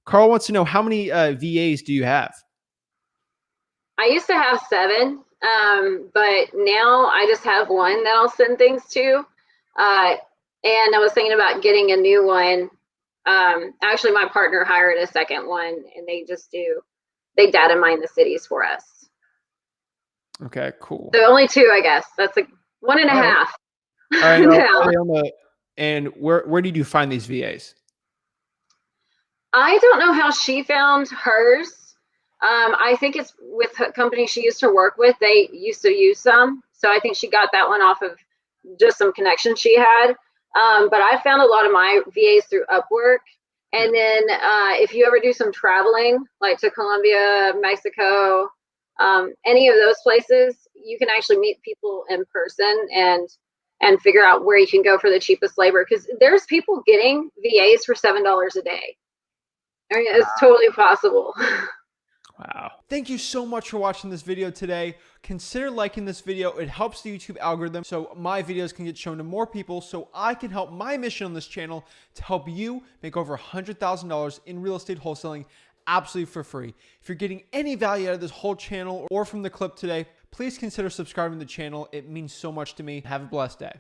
Carl wants to know, how many VAs do you have? I used to have seven, but now I just have one that I'll send things to. Uh, and I was thinking about getting a new one. Actually, my partner hired a second one, and they data mine the cities for us. Okay, cool. So only two, I guess. That's like one and a All right. half All right. now. And where did you find these VAs? I don't know how she found hers. I think it's with the company she used to work with. They used to use some. So I think she got that one off of just some connections she had. But I found a lot of my VAs through Upwork. Yeah. And then if you ever do some traveling, like to Colombia, Mexico, any of those places, you can actually meet people in person and figure out where you can go for the cheapest labor. Because there's people getting VAs for $7 a day. I mean, it's totally possible. Wow. Thank you so much for watching this video today. Consider liking this video. It helps the YouTube algorithm so my videos can get shown to more people, so I can help my mission on this channel to help you make over $100,000 in real estate wholesaling absolutely for free. If you're getting any value out of this whole channel or from the clip today, please consider subscribing to the channel. It means so much to me. Have a blessed day.